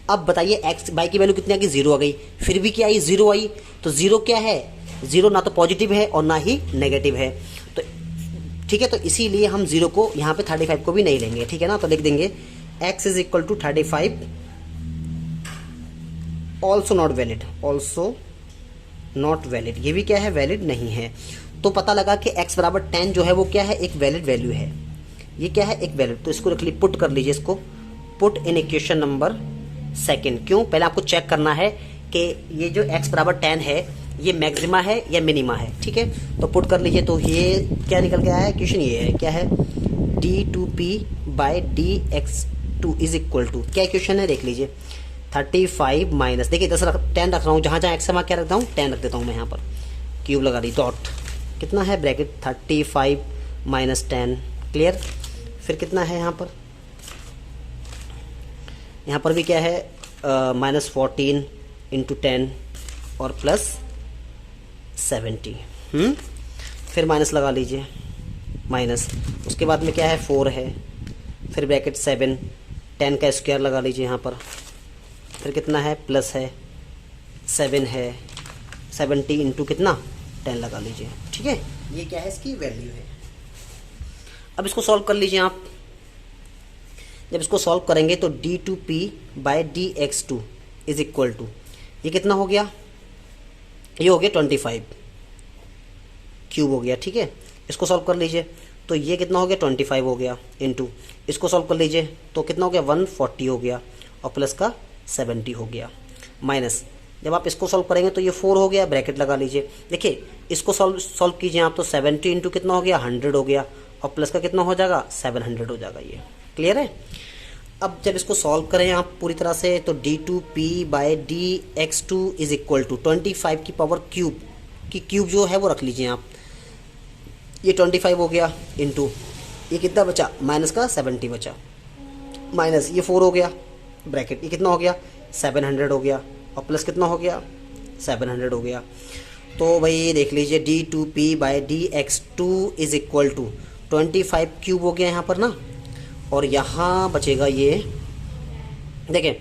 अब बताइए x बाई की वैल्यू कितनी आ गई, 0 आ गई। फिर भी क्या आई, 0 आई। तो 0 क्या है, 0 ना तो पॉजिटिव है और ना ही नेगेटिव है। तो ठीक है, तो इसीलिए हम 0 को यहाँ पे 35 को भी नहीं लेंगे, ठीक है ना। तो लिख देंगे x is equal to 35 also not valid, also not valid. ये भी क्या है, वैलिड नहीं है। तो पता लगा कि x बराबर 10 जो है वो क्या है, एक वैलिड वैल्यू है। ये क्या है, एक वैलिड। तो इसको रख ली, पुट कर लीजिए इसको, put in equation number second. क्यों, पहले आपको चेक करना है कि ये जो x बराबर 10 है ये मैक्सिमा है या मिनिमा है, ठीक है। तो पुट कर लीजिए, तो ये क्या निकल के आया है, क्वेश्चन ये है, क्या है, d2p by dx2 is equal to, क्या क्वेश्चन है देख लीजिए, 35 माइनस, देखिए 10 10 रख रहा हूँ, जहाँ जहाँ x है वहाँ क्या रखता हूँ, 10 रख देता हूँ मैं यहाँ पर, क्यूब लगा दी, डॉट, कितना है ब्रैकेट 35 माइनस 10, क्लियर। फिर कितना है यहाँ पर भी क्या है, माइनस 14 इंटू 10 और प्लस 70। फिर माइनस लगा लीजिए, माइनस, उसके बाद में क्या है 4 है, फिर ब्रैकेट 7, 10 का स्क्वायर लगा लीजिए यहाँ पर, फिर कितना है प्लस है 7 है, 70 इंटू कितना 10 लगा लीजिए, ठीक है। ये क्या है, इसकी वैल्यू है। अब इसको सॉल्व कर लीजिए आप। जब इसको सॉल्व करेंगे तो d2p by dx2 is equal to, ये कितना हो गया, ये हो गया 25 क्यूब हो गया, ठीक है। इसको सॉल्व कर लीजिए तो ये कितना हो गया 25 हो गया, इंटू इसको सॉल्व कर लीजिए तो कितना हो गया 140 हो गया और प्लस का 70 हो गया, माइनस जब आप इसको सॉल्व करेंगे तो ये 4 हो गया, ब्रैकेट लगा लीजिए। देखिए इसको सॉल्व कीजिए आप तो 70 इंटू कितना हो गया 100 हो गया और प्लस का कितना हो जाएगा 700 हो जाएगा, ये क्लियर है। अब जब इसको सॉल्व करें आप पूरी तरह से तो d2p by dx2 is equal to 25 की पावर क्यूब की क्यूब जो है वो रख लीजिए आप, ये 25 हो गया इंटू ये कितना बचा माइनस का 70 बचा, माइनस ये 4 हो गया ब्रैकेट, ये कितना हो गया 700 हो गया और प्लस कितना हो गया 700 हो गया। तो भाई ये देख लीजिए d2p by dx2 is equal to 25 cube हो गया यहाँ पर ना, और यहाँ बचेगा ये, देखें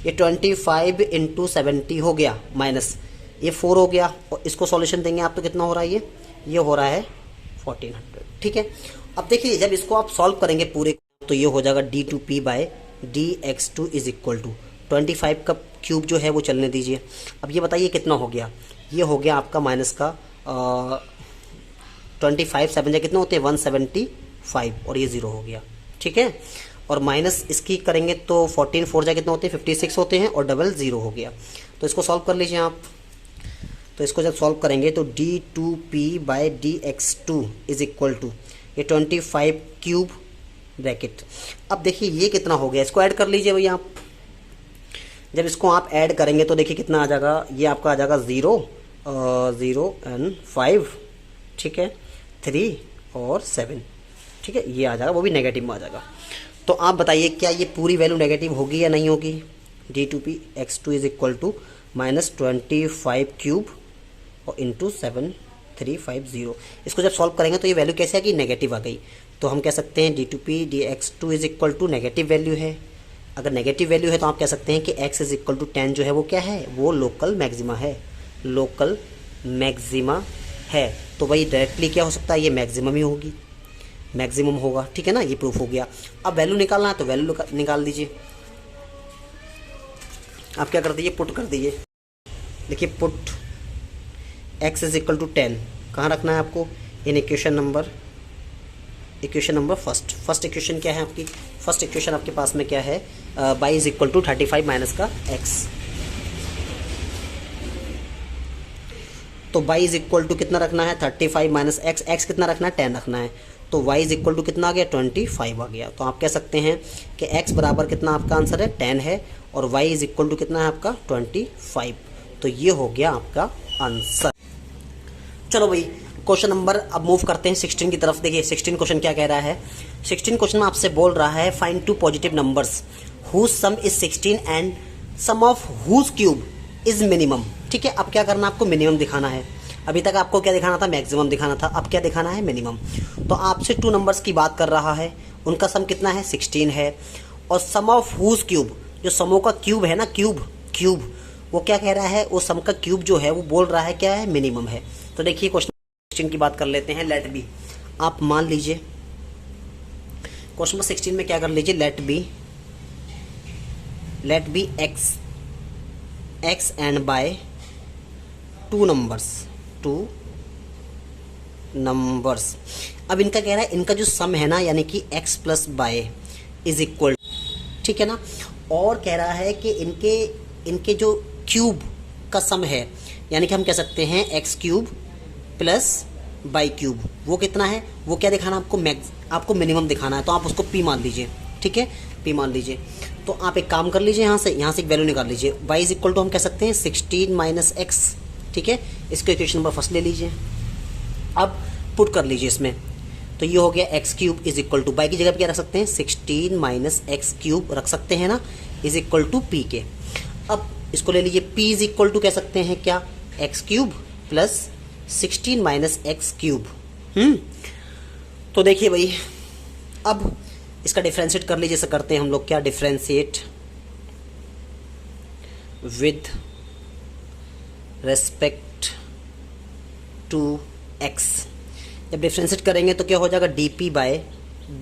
ये 25 इंटू 70 हो गया, माइनस ये 4 हो गया और इसको सॉल्यूशन देंगे आप तो कितना हो रहा है, ये हो रहा है 1400, ठीक है। अब देखिए जब इसको आप सॉल्व करेंगे पूरे तो ये हो जाएगा d2p by dx2 is equal to 25 का क्यूब जो है वो चलने दीजिए। अब ये बताइए कितना हो गया, ये हो गया आपका माइनस का 25 7 जा कितने होते हैं 175 और ये 0 हो गया, ठीक है। और माइनस इसकी करेंगे तो 14 4 जा कितने होते हैं 56 होते हैं और डबल 0 हो गया। तो इसको सॉल्व कर लीजिए आप, तो इसको जब सॉल्व करेंगे तो d2p by dx2 is equal to ये 25 क्यूब ब्रैकेट। अब देखिए ये कितना हो गया, इसको ऐड कर लीजिए भैया आप। जब इसको आप ऐड करेंगे तो देखिए कितना आ जाएगा, ये आपका आ जाएगा 0 0 एंड 5, ठीक है, 3 और 7, ठीक है, ये आ जाएगा, वो भी नेगेटिव में आ जाएगा। तो आप बताइए क्या ये पूरी वैल्यू नेगेटिव होगी या नहीं होगी। d2p x2 is equal to minus 25 cube और इंटू 7350। इसको जब सॉल्व करेंगे तो ये वैल्यू कैसे आएगी, नेगेटिव आ गई। तो हम कह सकते हैं d2p dx2 is equal to negative value है। अगर नेगेटिव वैल्यू है तो आप कह सकते हैं कि x इज इक्वल टू 10 जो है वो क्या है, वो लोकल मैक्सिमा है, लोकल मैक्सिमा है। तो भाई डायरेक्टली क्या हो सकता है, ये मैक्सिमम ही होगी, मैक्सिमम होगा, ठीक है ना, ये प्रूफ हो गया। अब वैल्यू निकालना है तो वैल्यू निकाल दीजिए। आप क्या कर दीजिए, पुट कर दीजिए। देखिए put x is equal to 10 कहाँ रखना है आपको, in equation number first equation क्या है आपकी, फर्स्ट इक्वेशन आपके पास में क्या है, y is equal to 35 minus का x, तो y इज इक्वल टू कितना रखना है 35 माइनस एक्स, एक्स कितना रखना है 10 रखना है, तो y इज इक्वल टू कितना आ गया 25 आ गया। तो आप कह सकते हैं कि x बराबर कितना आपका आंसर है 10 है और y इज इक्वल टू कितना है आपका 25। तो ये हो गया आपका आंसर। चलो भाई क्वेश्चन नंबर अब मूव करते हैं 16 की तरफ। देखिए 16 क्वेश्चन क्या कह रहा है। 16 क्वेश्चन में आपसे बोल रहा है find two positive numbers whose sum is 16 and sum of whose cube is minimum. ठीक है, अब क्या करना आपको मिनिमम दिखाना है। अभी तक आपको क्या दिखाना था मैक्सिमम दिखाना था, अब क्या दिखाना है मिनिमम। तो आपसे 2 नंबर्स की बात कर रहा है, उनका सम कितना है 16 है और सम ऑफ हुज क्यूब, जो समों का क्यूब है ना, क्यूब वो क्या कह रहा है, वो सम का क्यूब जो है वो बोल रहा है क्या है मिनिमम है। तो देखिए क्वेश्चन 16 की बात कर लेते हैं। लेट बी, आप मान लीजिए क्वेश्चन नंबर 16 में क्या कर लीजिए, let be x and y 2 numbers. अब इनका कह रहा है इनका जो सम है ना, यानी कि x plus by is equal, ठीक है ना, और कह रहा है कि इनके जो क्यूब का सम है, यानी कि हम कह सकते हैं x cube plus by cube, वो कितना है, वो क्या दिखाना आपको मिनिमम दिखाना है। तो आप उसको p मान लीजिए, ठीक है, p मान लीजिए। तो आप एक काम कर लीजिए, यहाँ से एक वैल्यू निकाल लीजिए, y इज इक्वल टू हम कह सकते हैं 16 माइनस एक्स, ठीक है, इसको इक्वेशन नंबर फर्स्ट ले लीजिए। अब पुट कर लीजिए इसमें, तो ये हो गया x cube is equal to, y की जगह पे क्या रख सकते हैं 16 माइनस एक्स क्यूब रख सकते हैं ना, इज इक्वल टू पी के। अब इसको ले लीजिए, p इज इक्वल टू कह सकते हैं क्या, x cube plus 16 minus x cube. तो देखिए भाई अब इसका डिफ्रेंशिएट कर लीजिए, जैसे करते हैं हम लोग, क्या differentiate with respect to x। जब डिफ्रेंशिएट करेंगे तो क्या हो जाएगा dp by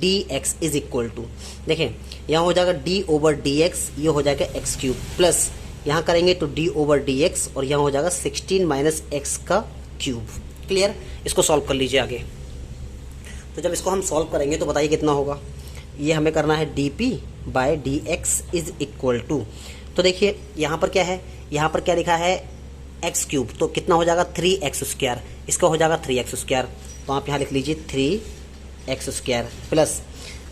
dx is equal to, देखें यहाँ हो जाएगा d ओवर dx, ये हो जाएगा एक्स क्यूब, प्लस यहाँ करेंगे तो d ओवर dx और यहाँ हो जाएगा 16 माइनस एक्स का क्यूब। क्लियर, इसको सॉल्व कर लीजिए आगे। तो जब इसको हम सॉल्व करेंगे तो बताइए कितना होगा, ये हमें करना है dp by dx is equal to, तो देखिए यहाँ पर क्या है, यहाँ पर क्या लिखा है एक्स क्यूब, तो कितना हो जाएगा 3x स्क्वायर, इसका हो जाएगा 3x स्क्वायर, तो आप यहाँ लिख लीजिए 3x स्क्वायर प्लस,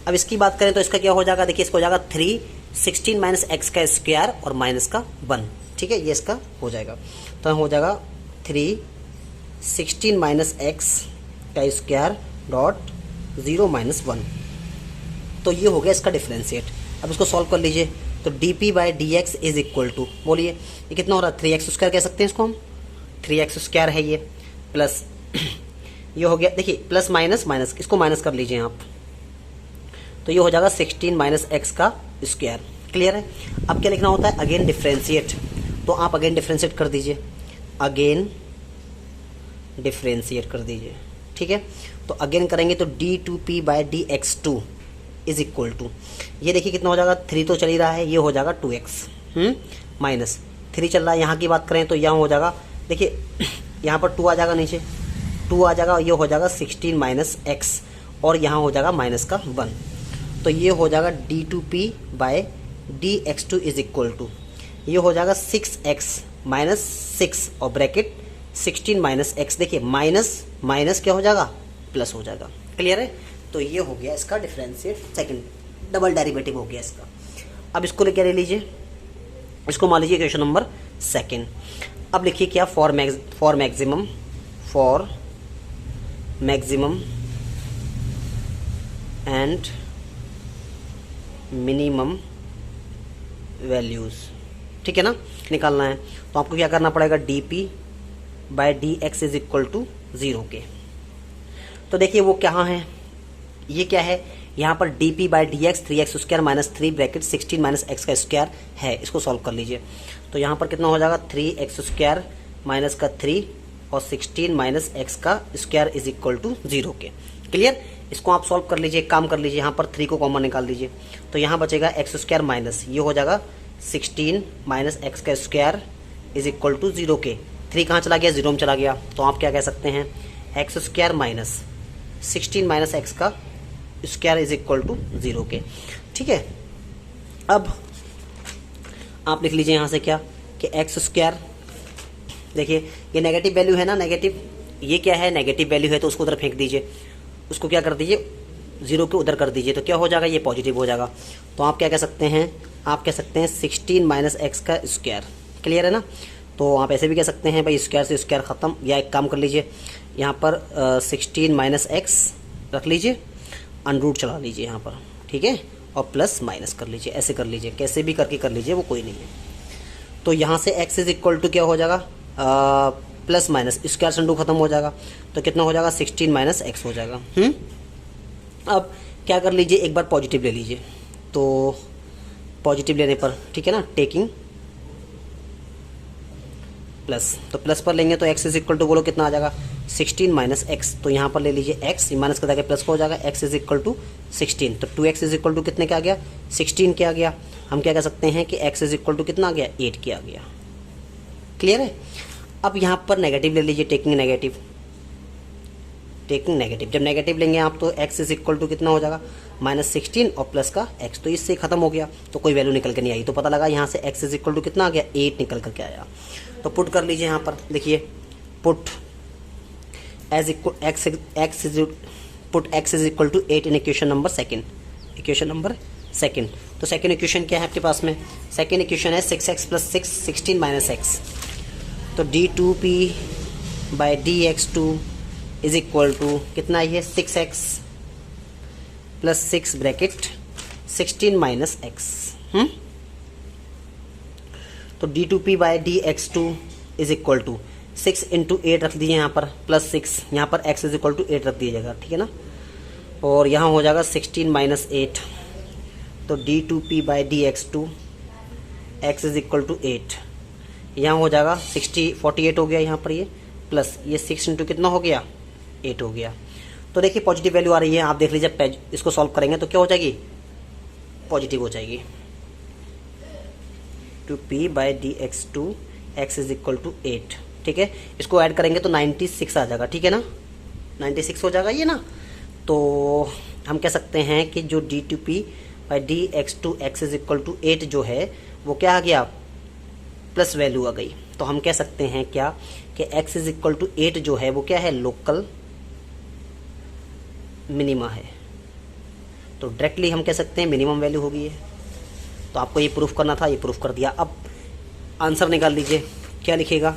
अब इसकी बात करें तो इसका क्या हो जाएगा, देखिए इसका हो जाएगा 3 16 माइनस एक्स का स्क्वायर और माइनस का 1, ठीक है, ये इसका हो जाएगा। तो हो जाएगा 3 16 माइनस एक्स का स्क्वायर डॉट 0 माइनस 1, तो ये हो गया इसका डिफ्रेंशिएट। अब इसको सॉल्व कर लीजिए, तो dp by dx is equal to, बोलिए ये कितना हो रहा है 3x स्क्वायर कह सकते हैं इसको हम, 3x स्क्वायर है ये, प्लस ये हो गया, देखिए प्लस माइनस माइनस, इसको माइनस कर लीजिए आप, तो ये हो जाएगा 16 माइनस एक्स का स्क्वायर। क्लियर है। अब क्या लिखना होता है, अगेन डिफ्रेंशिएट, तो आप अगेन डिफ्रेंशिएट कर दीजिए, अगेन डिफ्रेंशिएट कर दीजिए, ठीक है। तो अगेन करेंगे तो d2p by dx2 is equal to, ये देखिए कितना हो जाएगा, 3 तो चल ही रहा है, ये हो जाएगा 2x माइनस 3 चल रहा है, यहाँ की बात करें तो यहाँ हो जाएगा, देखिए यहाँ पर 2 आ जाएगा, नीचे 2 आ जाएगा, ये हो जाएगा 16 माइनस एक्स और यहाँ हो जाएगा माइनस का 1, तो ये हो जाएगा d2p by dx2 is equal to, ये हो जाएगा 6x माइनस 6 और ब्रैकेट 16 माइनस एक्स, देखिए माइनस माइनस क्या हो जाएगा प्लस हो जाएगा। क्लियर है। तो ये हो गया इसका डिफरेंशिएट सेकंड, डबल डेरिवेटिव हो गया इसका। अब इसको लेके ले लीजिए, इसको मान लीजिए क्वेश्चन नंबर सेकंड। अब लिखिए क्या, for maximum and minimum values, ठीक है ना, निकालना है। तो आपको क्या करना पड़ेगा, dp by dx is equal to 0 के। तो देखिए वो कहाँ है, ये क्या है, यहाँ पर dp by dx 3x square minus 3 bracket 16 minus x का स्क्वायर है, इसको सॉल्व कर लीजिए। तो यहाँ पर कितना हो जाएगा, 3x स्क्वायर माइनस का 3 और 16 माइनस एक्स का स्क्वायर इज इक्वल टू 0 के। क्लियर। इसको आप सॉल्व कर लीजिए, काम कर लीजिए, यहाँ पर 3 को कॉमन निकाल दीजिए, तो यहाँ बचेगा एक्स स्क्वायर माइनस, ये हो जाएगा 16 माइनस एक्स का स्क्वायर इज इक्वल टू 0 के। 3 कहाँ चला गया, 0 में चला गया, तो आप क्या कह सकते हैं, x square minus 16 minus x का स्क्वायर इज इक्वल टू 0 के। ठीक है। अब आप लिख लीजिए यहाँ से क्या, कि एक्स स्क्वायर देखिए ये नेगेटिव वैल्यू है ना, नेगेटिव, ये क्या है, नेगेटिव वैल्यू है तो उसको उधर फेंक दीजिए, उसको क्या कर दीजिए, 0 के उधर कर दीजिए, तो क्या हो जाएगा, ये पॉजिटिव हो जाएगा। तो आप क्या कह सकते हैं, आप कह सकते हैं 16 माइनस एक्स का स्क्वायर। क्लियर है ना। तो आप ऐसे भी कह सकते हैं भाई स्क्वायर से स्क्वायर ख़त्म, या एक काम कर लीजिए यहाँ पर 16 माइनस एक्स रख लीजिए, अनरूट चला लीजिए यहाँ पर, ठीक है, और प्लस माइनस कर लीजिए, ऐसे कर लीजिए, कैसे भी करके कर लीजिए, वो कोई नहीं है। तो यहाँ से x इज इक्वल टू क्या हो जाएगा, प्लस माइनस स्क्वायर से अंडू खत्म हो जाएगा, तो कितना हो जाएगा, 16 माइनस एक्स हो जाएगा। अब क्या कर लीजिए, एक बार पॉजिटिव ले लीजिए, तो पॉजिटिव लेने पर ठीक है ना, टेकिंग प्लस, तो प्लस पर लेंगे तो x इज इक्वल टू बोलो कितना आ जाएगा, 16 माइनस एक्स, तो यहाँ पर ले लीजिए x, माइनस का जाके प्लस का हो जाएगा, x इज इक्वल टू 16, तो 2x इज इक्वल टू कितने का आ गया, 16 के आ गया। हम क्या कह सकते हैं कि x इज इक्वल टू कितना आ गया, 8 के आ गया। क्लियर है। अब यहाँ पर नेगेटिव ले लीजिए, टेकिंग नेगेटिव, टेकिंग नेगेटिव, जब नेगेटिव लेंगे आप तो x इज इक्वल टू कितना हो जाएगा, -16 और प्लस का x, तो इससे खत्म हो गया, तो कोई वैल्यू निकल के नहीं आई, तो पता लगा यहाँ से x इज इक्वल टू कितना आ गया, 8 निकल करके आया। तो पुट कर लीजिए यहाँ पर, देखिए put as equal x is equal to 8 in equation number second, equation number second. तो सेकंड इक्वेशन क्या है आपके पास में, सेकंड इक्वेशन है 6x प्लस 6 16 माइनस एक्स, तो d2p by dx2 is equal to कितना है, 6x plus 6 bracket 16 minus x. तो d2p by dx2 is equal to 6 into 8 रख दीजिए यहाँ पर, प्लस 6, यहाँ पर x इज इक्वल टू 8 रख दीजिएगा, ठीक है ना, और यहाँ हो जाएगा 16 माइनस 8, तो d2p by dx2 x is equal to 8, यहाँ हो जाएगा 48 हो गया यहाँ पर, ये प्लस ये 6 इंटू कितना हो गया, 8 हो गया। तो देखिए पॉजिटिव वैल्यू आ रही है, आप देख लीजिए, इसको सॉल्व करेंगे तो क्या हो जाएगी, पॉजिटिव हो जाएगी। 2p by dx2 x is equal to 8, ठीक है, इसको ऐड करेंगे तो 96 आ जाएगा, ठीक है ना, 96 हो जाएगा ये ना। तो हम कह सकते हैं कि जो d2p by dx2 x is equal to 8 जो है वो क्या आ गया, प्लस वैल्यू आ गई। तो हम कह सकते हैं क्या कि x इज इक्वल टू 8 जो है वो क्या है, लोकल मिनिमा है, तो डायरेक्टली हम कह सकते हैं मिनिमम वैल्यू होगी ये। तो आपको ये प्रूफ करना था, ये प्रूफ कर दिया। अब आंसर निकाल लीजिए, क्या लिखेगा,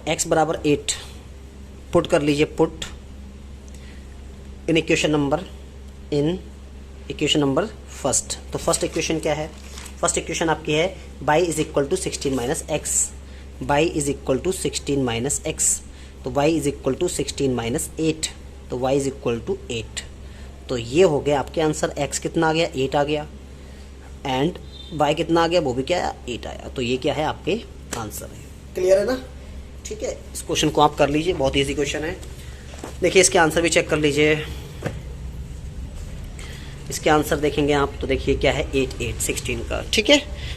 x बराबर 8 पुट कर लीजिए, put in equation number first. तो फर्स्ट इक्वेशन क्या है, फर्स्ट इक्वेशन आपकी है y is equal to 16 minus x, y is equal to 16 minus x, तो y is equal to 16 minus 8, तो y इज इक्वल टू 8। तो ये हो गया आपके आंसर, x कितना आ गया, 8 आ गया, एंड y कितना आ गया, वो भी क्या आया, 8 आया। तो ये क्या है, आपके आंसर है। क्लियर है ना, ठीक है। इस क्वेश्चन को आप कर लीजिए, बहुत ईजी क्वेश्चन है। देखिए इसके आंसर भी चेक कर लीजिए, इसके आंसर देखेंगे आप तो देखिए क्या है, 8 8 16 का, ठीक है।